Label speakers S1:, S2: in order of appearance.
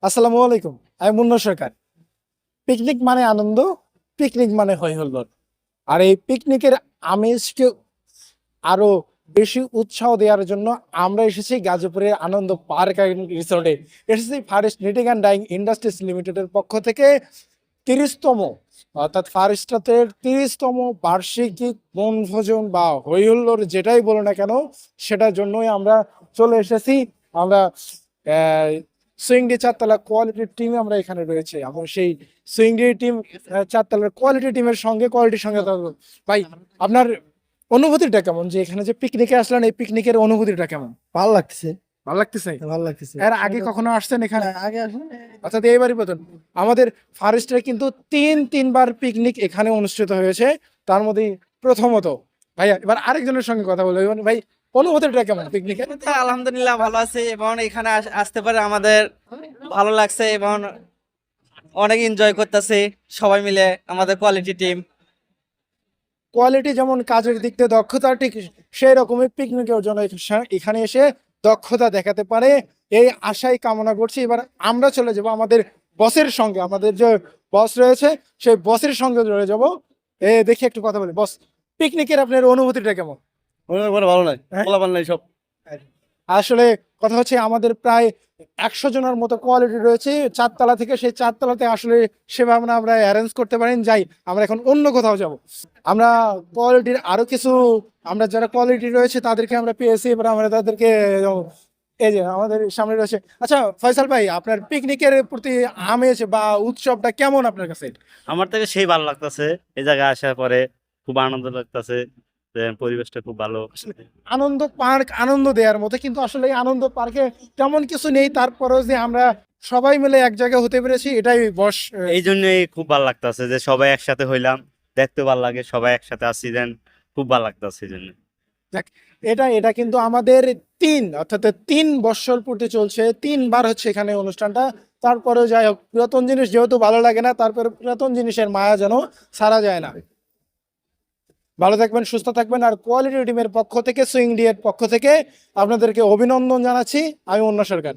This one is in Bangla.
S1: আসসালামু আলাইকুম। আমি মুন্না সরকার। পিকনিক মানে আনন্দ, পিকনিক মানে হই হুল্লোড়। আর এই পিকনিকের আমেজকে আরো বেশি উৎসাহ দেওয়ার জন্য আমরা এসেছি গাজীপুরের আনন্দ পার্ক অ্যান্ড রিসোর্টে। এসেছি forest knitting and dyeing industries লিমিটেডের পক্ষ থেকে 30তম অর্থাৎ ফারেস্টাতের 30তম বার্ষিকী বনভোজন বা হই হুল্লোড় যেটাই বলো না কেন, সেটার জন্যই আমরা চলে এসেছি। আমরা সুইংডি চারতলা কোয়ালিটির টিম আমরা এখানে রয়েছে এবং সেই সুইংডি টিম চারতলার কোয়ালিটির সঙ্গে ভাই, আপনার অনুভূতিটা কেমন যে এখানে যে পিকনিকে আসলেন, এই পিকনিকের অনুভূতিটা কেমন?
S2: ভালো লাগছে।
S1: ভালো লাগতেছে?
S2: ভালো লাগতেছে।
S1: এর আগে কখনো আসছেন এখানে?
S2: আগে আসলে
S1: অর্থাৎ এইবারই প্রথম। আমাদের ফরেস্টে কিন্তু তিনবার পিকনিক এখানে অনুষ্ঠিত হয়েছে, তার মধ্যে প্রথমত। ভাইয়া, এবার আরেকজনের সঙ্গে কথা বলবো। ভাই, অনুভূতিটা কেমন পিকনিকে?
S3: আলহামদুলিল্লাহ ভালো আছে এবং এখানে আসতে পারে আমাদের ভালো লাগছে এবং অনেক এনজয় করতেছে সবাই মিলে আমাদের কোয়ালিটি টিম।
S1: কোয়ালিটি যেমন কাজের দিক দিয়ে দক্ষতা, ঠিক সেই রকমই পিকনিকের জন্য এখানে এসে দক্ষতা দেখাতে পারে, এই আশাই কামনা করছি। এবার আমরা চলে যাব আমাদের বসের সঙ্গে, আমাদের যে বস রয়েছে সেই বসের সঙ্গে চলে যাব। দেখি একটু কথা বলি। বস, পিকনিকের আপনার অনুভূতিটা কেমন?
S2: ভালো নাই,
S1: হ্যাঁ?
S2: পোলাপান নাই সব।
S1: আসলে কথা হচ্ছে আমাদের প্রায় 100 জনের মতো কোয়ালিটি রয়েছে চারতলা থেকে। সেই চারতলাতে আসলে সেভাবে না আমরা অ্যারেঞ্জ করতে পারেন। যাই, আমরা এখন অন্য কোথাও যাব। আমরা কোয়ালিটির আরো কিছু, আমরা যারা কোয়ালিটি রয়েছে তাদেরকে আমরা পেয়েছি। এবার আমরা তাদেরকে এই যে আমাদের সামনে রয়েছে। আচ্ছা ফয়সাল ভাই, আপনার পিকনিকের প্রতি আমেজ বা উৎসবটা কেমন আপনার কাছে?
S4: আমার থেকে সেই ভালো লাগতেছে এই জায়গায় আসার পরে, খুব আনন্দ লাগতেছে, পরিবেশটা খুব ভালো।
S1: আনন্দ পার্ক আনন্দ দেওয়ার মতো, কিন্তু আসলে এই আনন্দ পার্কে তেমন কিছু নেই। তারপরেও যে আমরা সবাই মিলে এক জায়গায় হতে পেরেছি, এটাই বস।
S4: এই জন্যই খুব ভালো লাগতেছে যে সবাই একসাথে হইলাম, দেখতে ভালো লাগে, সবাই একসাথে আসছি, দেন খুব ভালো লাগতেছে এই জন্য।
S1: দেখ, এটা কিন্তু আমাদের অর্থাৎ 3 বৎসর পূর্তি চলছে, 3বার হচ্ছে এখানে অনুষ্ঠানটা। তারপরেও যাই হোক, পুরাতন জিনিস যেহেতু ভালো লাগে না, তারপরে পুরাতন জিনিসের মায়া যেন সারা যায় না। ভালো থাকবেন, সুস্থ থাকবেন। আর কোয়ালিটি টিমের পক্ষ থেকে, সুইং ডি এর পক্ষ থেকে আপনাদেরকে অভিনন্দন জানাচ্ছি। আমি মুন্না সরকার।